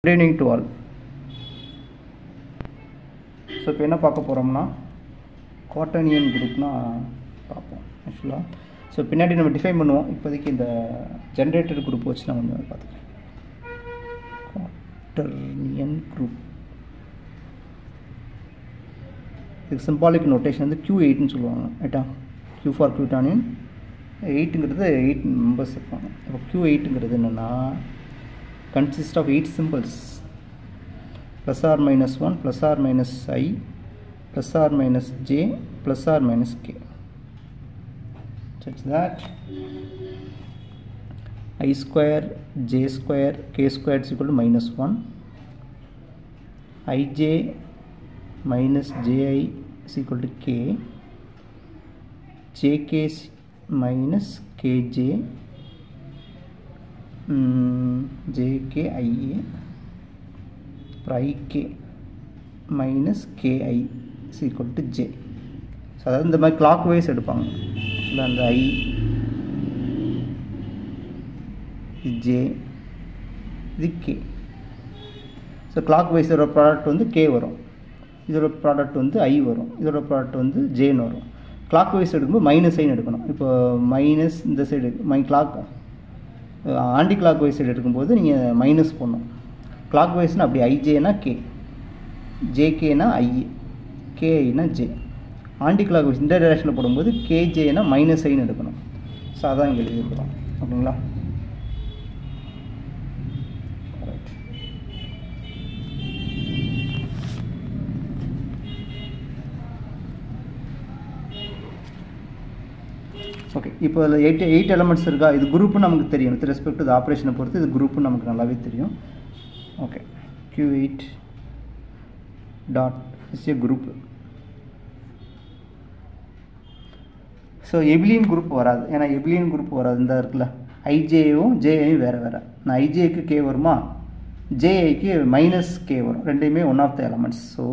Good evening to all. So இப்போ என்ன பார்க்க போகிறோம்னா குவாட்டர்னியன் குரூப்னா பார்ப்போம் ஆக்சுவலாக. ஸோ பின்னாடி நம்ம டிஃபைன் பண்ணுவோம். இப்போதைக்கு இந்த ஜென்ரேட்டர் குரூப் வச்சு நம்ம வந்து பார்த்துக்கலாம். குவாட்டர்னியன் குரூப் இதுக்கு சிம்பாலிக் நோட்டேஷன் வந்து Q8ன்னு சொல்லுவாங்க ரைட்டா. Q ஃபார் குவாட்டர்னியன் 8ங்கிறது 8 மெம்பர்ஸ் இருப்பாங்க. இப்போ Q8ங்கிறது என்னென்னா consist of 8 symbols plus or minus 1 plus or minus I plus or minus j plus or minus k such that I square j square k square is equal to minus 1 ij minus ji is equal to k jk minus kj jkia ik minus ki is equal to j. So அதாவது இந்த மாதிரி clock wise எடுப்பாங்க. இல்லை அந்த i j இது k. So clock wise இதோட product வந்து k வரும், இதோட ப்ராடக்ட் வந்து i வரும், இதோட ப்ராடக்ட் வந்து jன்னு வரும். கிளாக் வைஸ் எடுக்கும்போது மைனஸ் ஐன்னு எடுக்கணும். இப்போ மைனஸ் இந்த side clock anticlockwise side எடுக்கும்போது நீங்கள் மைனஸ் போடணும். கிளாக் வைஸ்னால் அப்படி ஐஜேனா கே, ஜேகேனா ஐ, கேஐனா ஜே. ஆன்டி கிளாக் வைஸ் இந்த டைரக்ஷனில் போடும்போது கேஜேனா மைனஸ் ஐன்னு எடுக்கணும். ஸோ அதான் இங்கே எழுதிருக்கிறோம் ஓகேங்களா. ஓகே, இப்போ அதில் எயிட் எலமெண்ட்ஸ் இருக்கா. இது குரூப்புன்னு நமக்கு தெரியும். வித் ரெஸ்பெக்ட் டு ஆப்ரேஷனை பொறுத்து இது குரூப்புன்னு நமக்கு நல்லாவே தெரியும். Okay, Q8 dot is a group. So abelian group வராது. ஏன்னா எபிலியன் குரூப் வராது. இந்த இருக்குல்ல ஐஜேயும் ஜேஐயும் வேறு வேறு. நான் ஐஜேக்கு கே வருமா, ஜேஐக்கு மைனஸ் கே வரும். ரெண்டையுமே one of the elements. So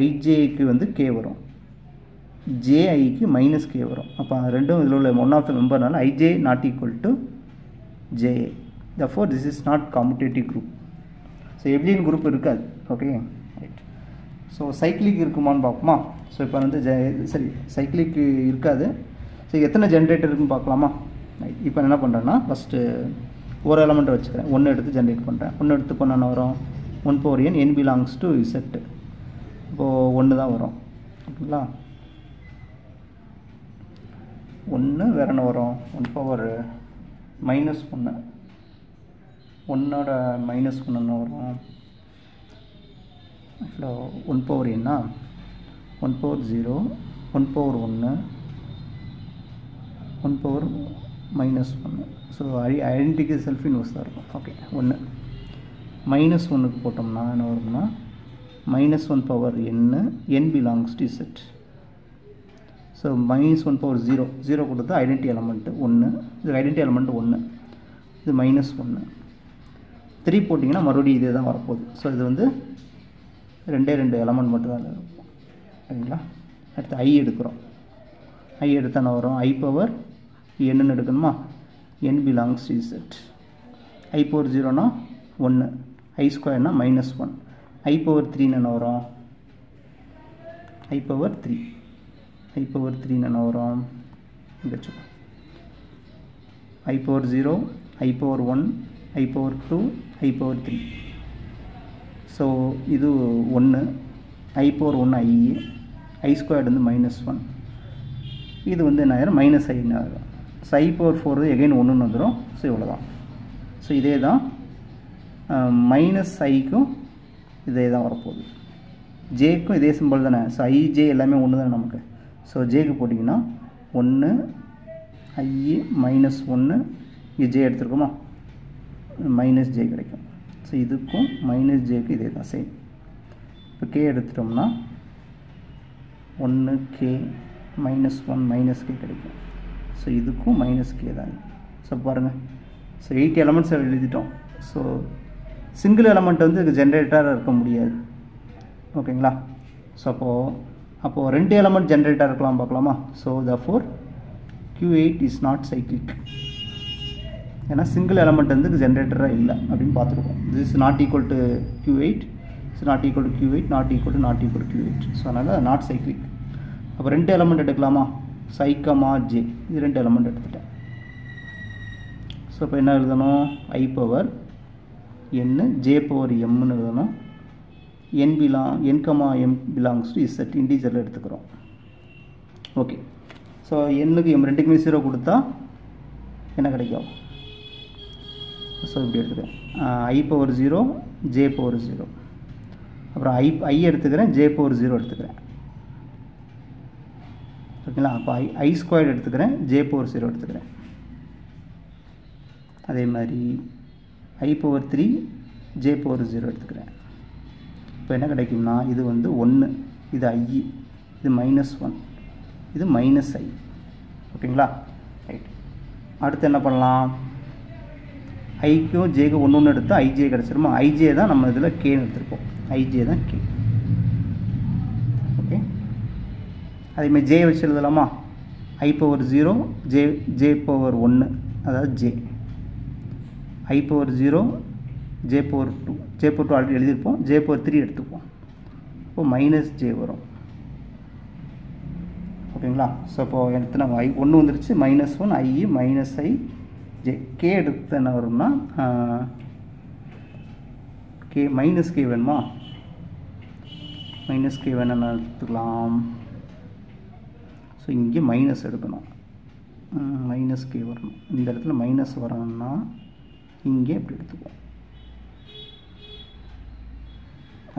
ஐஜேக்கு வந்து கே வரும், ஜேஐக்கு மைனஸ் கே வரும். அப்போ ரெண்டும் இதில் உள்ள ஒன் ஆஃப் த மெம்பர்னால I J not equal to J A. therefore this is not commutative group. So abelian group இருக்காது. Okay right. ஸோ சைக்கிளிக் இருக்குமான்னு பார்ப்போமா. ஸோ இப்போ வந்து சரி சைக்கிளிக் இருக்காது. ஸோ எத்தனை ஜென்ரேட்டர் இருக்குன்னு பார்க்கலாமா. ரைட். இப்போ என்ன பண்ணுறேன்னா ஃபஸ்ட்டு ஒரு எலமெண்ட்டை வச்சுக்கிறேன். ஒன்று எடுத்து ஜென்ரேட் பண்ணுறேன். ஒன்று எடுத்து பண்ண வரும் 1/n n belongs to z. இப்போது ஒன்று தான் வரும் ஓகேங்களா. ஒன்று வேறு என்ன வரும், 1/-1 ஒன்னோட -1 என்ன வரும் ஆக்சுவலாக 1/n 1/0 1/1 1/-1. So identity self inverse தான் இருக்கும். ஓகே, 1 -1க்கு போட்டோம்னா என்ன வரும்னா -1/n n belongs to z. So -1/0 0 கொடுத்தா ஐடென்டி எலமெண்ட்டு 1, இது ஐடென்டி எலமெண்ட் 1, இது -1. 3 போட்டிங்கன்னா மறுபடியும் இதே தான் வரப்போகுது. ஸோ இது வந்து ரெண்டே எலமெண்ட் மட்டும் தான் இருக்கும் சரிங்களா. அடுத்து ஐ எடுக்கிறோம். ஐ எடுத்தால் என்ன வரும், I/n எடுக்கணுமா, n belongs to z. I/0னா 1, I² -1, I/3 என்ன வரும், I/3 என்ன வரும் இங்கே வச்சுக்கோ. I/0 I/1 I/2 I/3. So இது 1, I/1 I² வந்து -1, இது வந்து என்ன ஆயிரும் -i ஆகும். ஸோ I/4 எகைன் 1ன்னு வந்துடும். ஸோ இவ்வளோ தான். ஸோ இதே தான் -iக்கும் இதே தான் வரப்போகுது. ஜேக்கும் இதே சிம்பிள் தானே. ஸோ ஐஜே எல்லாமே ஒன்று தானே நமக்கு. ஸோ ஜேக்கு போட்டிங்கன்னா 1 I -1 இங்கே ஜே எடுத்துருக்கோமா, -j கிடைக்கும். ஸோ இதுக்கும் -jக்கு இதே தான் சேம். இப்போ கே எடுத்துட்டோம்னா 1k -1 -k கிடைக்கும். ஸோ இதுக்கும் -k தான். ஸோ பாருங்கள், ஸோ 8 எலமெண்ட்ஸ் எழுதிட்டோம். ஸோ சிங்கிள் எலமெண்ட் வந்து இதுக்கு ஜென்ரேட்டராக இருக்க முடியாது ஓகேங்களா. ஸோ அப்போது 2 எலமெண்ட் ஜென்ரேட்டராக இருக்கலாம் பார்க்கலாமா. So therefore Q8 is not cyclic. ஏன்னா சிங்கிள் எலமெண்ட் வந்து ஜென்ரேட்டராக இல்லை அப்படின்னு பார்த்துருக்கோம். This is not equal to Q8, it's not equal to Q8, not equal to Q8. So அதனால் நாட் சைக்ளிக். அப்போ 2 எலமெண்ட் எடுக்கலாமா? Psi, J, இது 2 எலமெண்ட் எடுத்துட்டேன். ஸோ இப்போ என்ன எழுதணும்? I power n, J power mன்னு எழுதணும். n, m belongs to Z, இன்டீஜரில் எடுத்துக்கிறோம். ஓகே. ஸோ n-க்கு m ரெண்டுக்குமே 0 கொடுத்தா என்ன கிடைக்கும்? ஸோ இப்படி எடுத்துக்கிறேன். I power 0, J power 0. அப்புறம் I எடுத்துக்கிறேன், J பவர் 0 எடுத்துக்கிறேன். ஓகேங்களா? அப்போ I ஸ்கொயர் எடுத்துக்கிறேன், J பவர் 0 எடுத்துக்கிறேன். அதே மாதிரி I பவர் 3, J பவர் 0 எடுத்துக்கிறேன். இப்போ என்ன கிடைக்கும்னா இது வந்து 1, இது I, இது -1, இது -I. ஓகேங்களா? ரைட். அடுத்து என்ன பண்ணலாம்? ஐக்கும் ஜேக்கு ஒன்று எடுத்து ஐஜே கிடச்சிருமா? ஐஜே தான் நம்ம இதில் கேன்னு எடுத்துருக்கோம். ஐஜே தான் கே. ஓகே. அதேமாதிரி ஜே வச்சு எழுதலாமா? I பவர் 0, ஜே பவர் 1, அதாவது J. I power 0, J power 2, J power 2 already எழுதியிருப்போம். J பவர் 3 எடுத்துப்போம். இப்போ -J வரும். ஓகேங்களா? ஸோ இப்போது எடுத்து நம்ம ஒன்று வந்துருச்சு. -1 I, -I, J. K எடுத்து என்ன வரும்னா K -K வேணுமா? -K வேணும்னு எடுத்துக்கலாம். ஸோ இங்கே மைனஸ் எடுக்கணும். -K வரணும். இந்த இடத்துல மைனஸ் வரணும்னா இங்கே எப்படி எடுத்துக்குவோம்?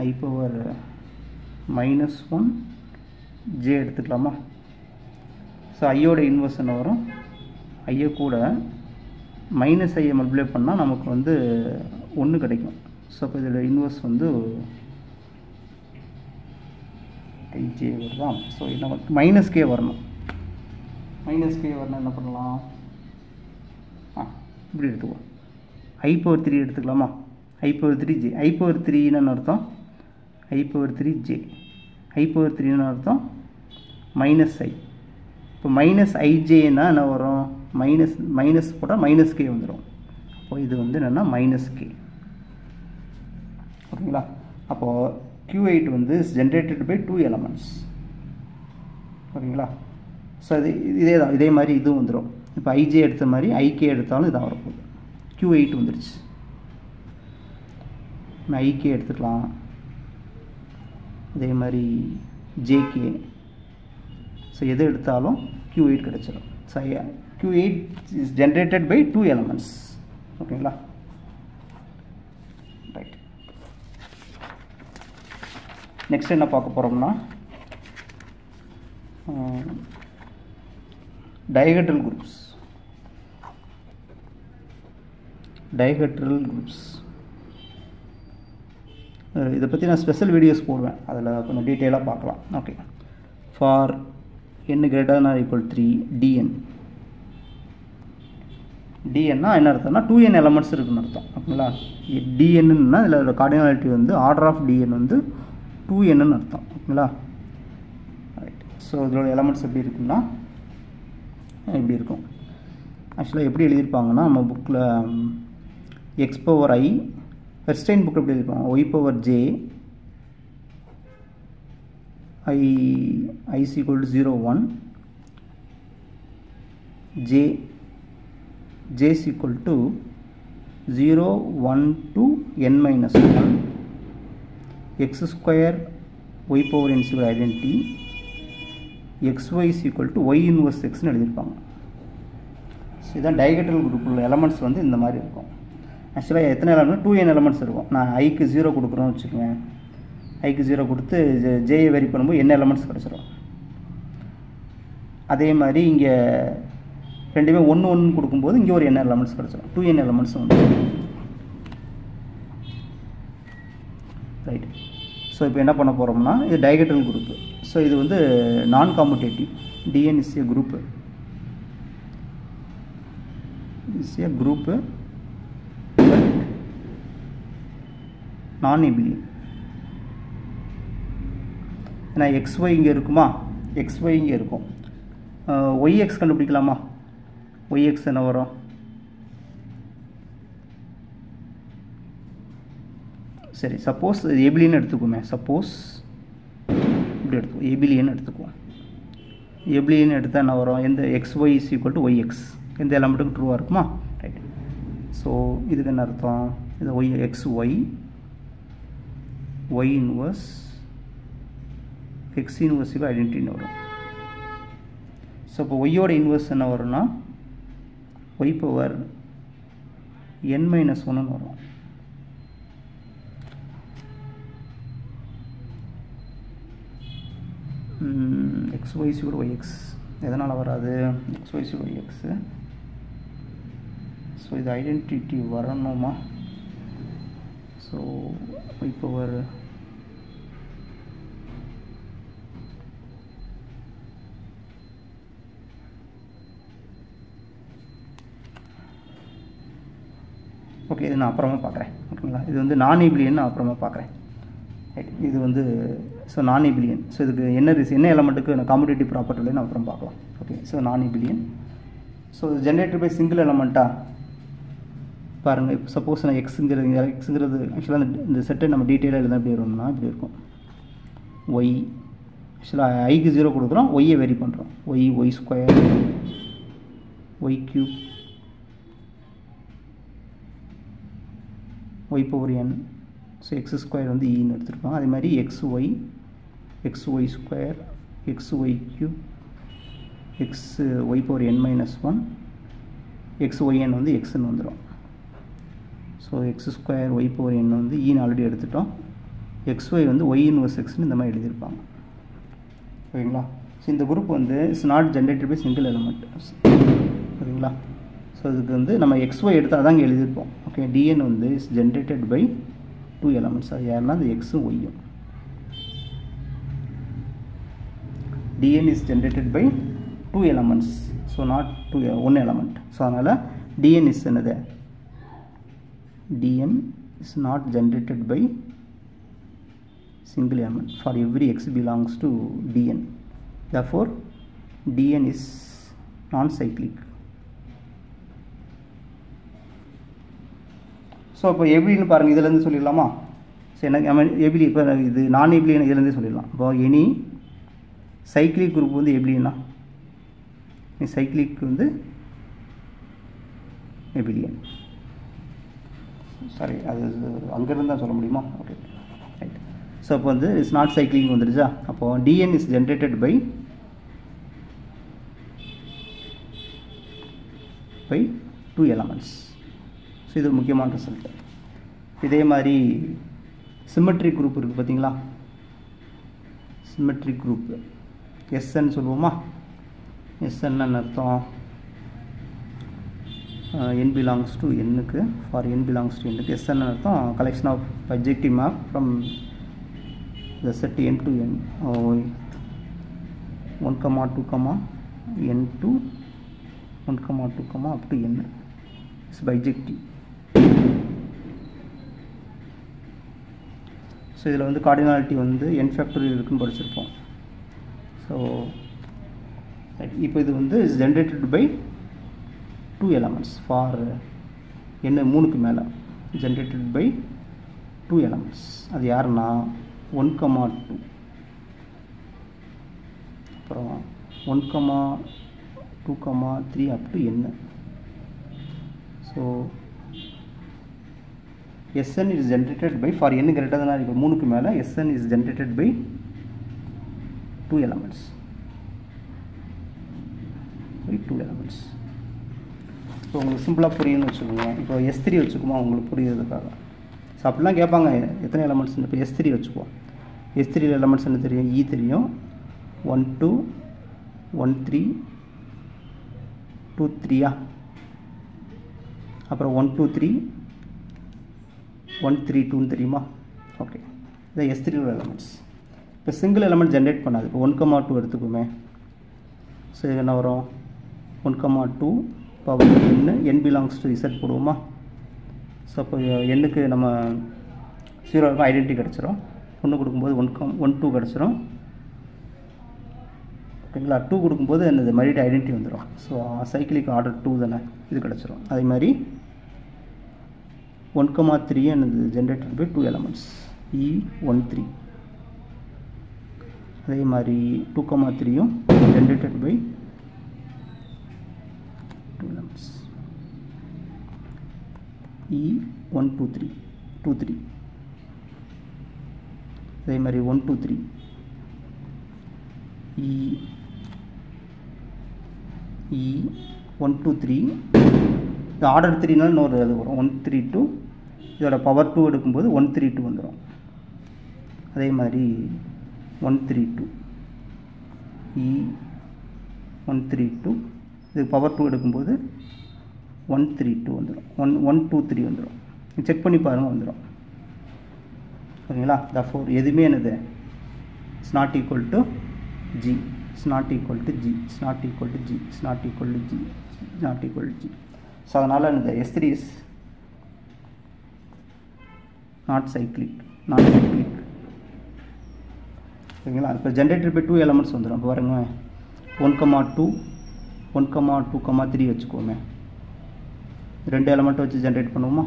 I பவர் -1, J எடுத்துக்கலாமா? ஸோ ஐயோட இன்வர்ஸ் என்ன வரும்? ஐயை கூட -ஐயை மல்டிப்ளை பண்ணால் நமக்கு வந்து 1 கிடைக்கும். ஸோ இப்போ இதில் இன்வர்ஸ் வந்து ஐஜே வருதா? ஸோ என்ன -K வரணும். -K வரணும் என்ன பண்ணலாம்? இப்படி எடுத்துக்குவோம். I பவர் 3 எடுத்துக்கலாமா? I power 3J. I power 3ன்னு அர்த்தம் I power 3J. I power 3ன்னு அர்த்தம் -I. இப்போ -IJன்னா என்ன வரும்? மைனஸ் போட்டால் -K வந்துடும். அப்போ இது வந்து என்னென்னா -K. ஓகேங்களா? அப்போது Q8 வந்து ஜென்ரேட்டட் பை 2 எலமெண்ட்ஸ். ஓகேங்களா? ஸோ இதே தான், இதே மாதிரி இதுவும் வந்துடும். இப்போ IJ எடுத்த மாதிரி IK எடுத்தாலும் இதான் வரப்போகுது. Q8 வந்துடுச்சு. IK எடுத்துக்கலாம். அதே மாதிரி JK. ஸோ எது எடுத்தாலும் Q8 கிடச்சிடும். So Q8 is generated by 2 elements. ஓகேங்களா? ரைட். நெக்ஸ்ட் என்ன பார்க்க போகிறோம்னா டைஹெட்ரல் குரூப்ஸ். இதை பற்றி நான் ஸ்பெஷல் வீடியோஸ் போடுவேன், அதில் கொஞ்சம் டீட்டெயிலாக பார்க்கலாம். Okay. For n greater than or equal to 3 dn. dnனா என்ன அர்த்தம்னா 2n எலமெண்ட்ஸ் இருக்குன்னு அர்த்தம். ஓகேங்களா? dnன்னா இதில் கார்டினாலிட்டி வந்து ஆர்டர் ஆஃப் dn வந்து 2nன்னு அர்த்தம். ஓகேங்களா? ரைட். ஸோ இதோட எலமெண்ட்ஸ் எப்படி இருக்குன்னா இப்படி இருக்கும். ஆக்சுவலாக எப்படி எழுதியிருப்பாங்கன்னா நம்ம புக்கில் x பவர் I, வெர்ஸ்டைன் புக் எப்படி எழுதியிருப்பாங்க? y power j, I is equal to 0, 1, j is equal to 0, 1 to n minus 1, x square y power n square identity, xy is equal to y inverse x ன்னு எழுதியிருப்பாங்க. So இதான் dihedral group உள்ள elements வந்து இந்த மாதிரி இருக்கும். ஆக்சுவலாக எத்தனை எலமெண்ட்? 2n எலமெண்ட்ஸ் இருக்கும். நான் ஐக்கு 0 கொடுக்குறோன்னு வச்சுக்கோங்க. ஐக்கு 0 கொடுத்து ஜேயை வெரி பண்ணும்போது n எலமெண்ட்ஸ் கிடச்சிடும். அதே மாதிரி இங்கே ரெண்டுமே 1 கொடுக்கும்போது இங்கே ஒரு n எலமெண்ட்ஸ் கிடச்சிடும். 2n எலமெண்ட்ஸ் வந்து. ரைட். ஸோ இப்போ என்ன பண்ண போகிறோம்னா இது டைஹெட்ரல் குரூப்பு. ஸோ இது வந்து நான் competitive. dn is a group. நான் எபிலியன். ஏன்னா XY இங்கே இருக்குமா? XY இங்கே இருக்கும். YX கண்டுபிடிக்கலாமா? YX என்ன வரும்? சரி சப்போஸ் ஏபிலியன் எடுத்துக்குமே, சப்போஸ் இப்படி எடுத்துக்குவோம், ஏபிலியன் எடுத்துக்குவோம். ஏபிலியன் எடுத்தால் என்ன வரும், எந்த xy is equal to YX எந்த எலமெண்ட்டுக்கு ட்ரூவாக இருக்குமா, ரைட். ஸோ இதுக்கு என்ன அர்த்தம், இது xy y இன்வர்ஸ் x இன்வர்ஸுக்கு ஐடென்டிட்டின்னு வரும். ஸோ இப்போ ஒய்யோட இன்வர்ஸ் என்ன வரும்னா y பவர் n-1 வரும். xy is equal to yx எதனால் வராது, xy is equal to yx. So இது ஐடென்டிட்டி வரணுமா, ஸோ y பவர் ஓகே இது நான் அப்புறமா பார்க்குறேன். ஓகேங்களா, இது வந்து நான் ஏபிலியன் நான் அப்புறமா பார்க்குறேன். ரைட், இது வந்து ஸோ நான் ஏபிலியன். ஸோ இதுக்கு என்ன எலமெண்ட்டுக்கு நான் காம்படிட்டிவ் ப்ராப்பர்ட்டியில் நான் அப்புறம் பார்க்கலாம். ஓகே, ஸோ நான் ஏபிலியன். ஸோ இது ஜென்ரேட்டட் பை சிங்கிள் எலமெண்ட்டா பாருங்கள். இப்போ சப்போஸ் நான் எக்ஸுங்கிறது ஆக்சுவலாக இந்த செட்டை நம்ம டீட்டெயிலாக எழுத எப்படி வரும்னா இப்படி இருக்கும். ஒய் ஆக்சுவலாக ஐக்கு 0 கொடுக்குறோம், ஒய்யை வெரி பண்ணுறோம். Y square Y cube y power n. So X square வந்து ஈன்னு எடுத்துருக்கோம். அதே மாதிரி xy square xy cube y power n-1 xyn வந்து எக்ஸ்ன்னு வந்துடும். So X square y power n வந்து ஈன்னு ஆல்ரெடி எடுத்துட்டோம். xy வந்து y இன்வர்ஸ் எக்ஸ்ன்னு இந்த மாதிரி எழுதியிருப்பாங்க. ஓகேங்களா, ஸோ இந்த குரூப் வந்து it's not generated by single element. ஓகேங்களா, ஸோ இதுக்கு வந்து நம்ம xy எடுத்தால் தான் இங்கே எழுதியிருப்போம். ஓகே, dn வந்து இஸ் ஜென்ரேட்டட் பை 2 எலமெண்ட்ஸ். அது யாருன்னா அந்த எக்ஸும் ஒய்யும். dn is generated by 2 elements, so not 1 element. So அதனால் dn இஸ் என்னது, dn is not generated by single element for every x belongs to dn. Therefore dn is non-cyclic. So இப்போ ஏபிலின்னு பாருங்கள், இதிலேருந்து சொல்லிடலாமா. ஸோ என்ன ஏபிலி இப்போ இது நான் ஏபிலியன் இதுலேருந்தே சொல்லிடலாம். இப்போ எனி சைக்கிளிக் குரூப் வந்து ஏபிலியனா, சைக்கிளிக் வந்து ஏபிலியன். சாரி, அது அங்கேருந்து தான் சொல்ல முடியுமா. Okay right. ஸோ அப்போ வந்து இட்ஸ் நாட் சைக்கிளிங் வந்துடுச்சா. அப்போது D N is generated by 2 elements. So இது முக்கியமான ரிசல்ட். இதே மாதிரி சிமெட்ரிக் குரூப் இருக்குது பார்த்தீங்களா. சிமெட்ரிக் குரூப் எஸ்என் சொல்லுவோமா. எஸ்என்னு அர்த்தம் n பிலாங்ஸ் டு என்னுக்கு, ஃபார் n பிலாங்ஸ் டு என்னுக்கு எஸ்என்னு அர்த்தம் collection of bijective map from the set n to n 1, 2, n to 1, 2, up to n is bijective. So இதில் வந்து கார்டினாலிட்டி வந்து n ஃபேக்டோரியல் இருக்குன்னு படிச்சிருப்போம். ஸோ இப்போ இது வந்து is generated by 2 elements for n 3க்கு மேலே ஜென்ரேட்டட் பை 2 எலமெண்ட்ஸ். அது யாருன்னா 1, 2, அப்புறம் 1, 2, 3 up to n. So Sn is generated by, for n greater than or equal 3க்கு மேலே Sn is generated by 2 elements. இப்போ உங்களுக்கு சிம்பிளாக புரியும்னு வச்சுக்கோங்க. இப்போ S3 வச்சுக்குமா உங்களுக்கு புரியுறதுக்காக. ஸோ அப்படிலாம் கேட்பாங்க எத்தனை எலமெண்ட்ஸ். இப்போ S3 வச்சுக்குவோம். S3 எலமெண்ட்ஸ் என்ன தெரியும், E தெரியும், 1, 2, 1, 3, 2, 3 அப்புறம் 1, 2, 3, 1, 3, 2 தெரியுமா. ஓகே, இது S3 எலமெண்ட்ஸ். இப்போ சிங்கிள் எலமெண்ட் ஜென்ரேட் பண்ணாது. இப்போ 1, 2 எடுத்துக்குமே. ஸோ இது என்ன வரும், 1, 2 power n belongs to Z போடுவோமா. ஸோ அப்போ எண்ணுக்கு நம்ம 0 ஐடென்டிட்டி கிடச்சிரும். 1 கொடுக்கும்போது 1, 2 கிடச்சிரும். ஓகேங்களா, 2 கொடுக்கும்போது என்னது மறுபடியும் ஐடென்டிட்டி வந்துடும். ஸோ சைக்கிளிக் ஆர்டர் 2 தானே, இது கிடச்சிரும். அதே மாதிரி 1,3 and generated by 2 elements E13. அதே மாதிரி 2,3யும் generated by 2 elements E123 அதே மாதிரி 123 E123 இது ஆர்டர் 3னால இன்னொரு அது வரும் 132 இதோட பவர் 2 எடுக்கும்போது 132 வந்துடும். அதே மாதிரி 132 E132 இது பவர் 2 எடுக்கும்போது 132 வந்துடும் 123 வந்துடும். செக் பண்ணி பாருங்கள் வந்துடும். ஓகேங்களா? therefore எதுவுமே என்னது it's not equal to G, it's not equal to G, it's not equal to G, it's not equal to G, it's not equal to G. So அதனால் என்னது S3 இஸ் நாட் சைக்ளிக். ஓகேங்களா? இப்போ generator by 2 elements வந்துடும். இப்போ பாருங்க 1,2 1,2,3 வச்சுக்கோமே, 2 எலமெண்ட்டை வச்சு generate பண்ணுவோமா?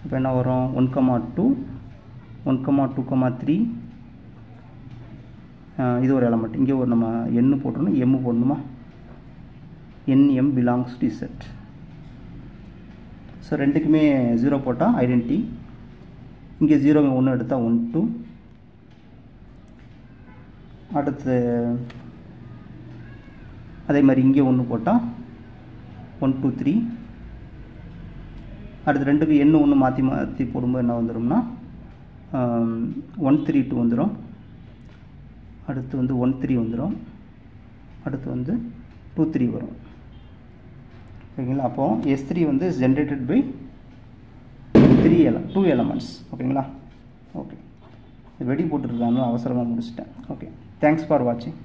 இப்போ என்ன வரும் 1,2 1,2,3 இது ஒரு எலமெண்ட். இங்கே ஒரு நம்ம n போட்டணும், m போடணுமா? nm belongs to set. So ரெண்டுக்குமே 0 போட்டால் ஐடென்டிட்டி. இங்கே 0 1 எடுத்தால் 1 2. அடுத்து அதே மாதிரி இங்கே 1 போட்டால் 1 2 3. அடுத்து ரெண்டுக்கு n 1 மாற்றி போடும்போது என்ன வந்துடும்னா 132 வந்துடும். அடுத்து வந்து 13 வந்துடும். அடுத்து வந்து 23 வரும். ஓகேங்களா? அப்போது S3 வந்து ஜென்ரேட்டட் பை 2 elements. ஓகேங்களா? ஓகே, வெடி போட்டுருக்காங்க, அவசரமாக முடிச்சிட்டேன். ஓகே, தேங்க்ஸ் ஃபார் வாட்சிங்.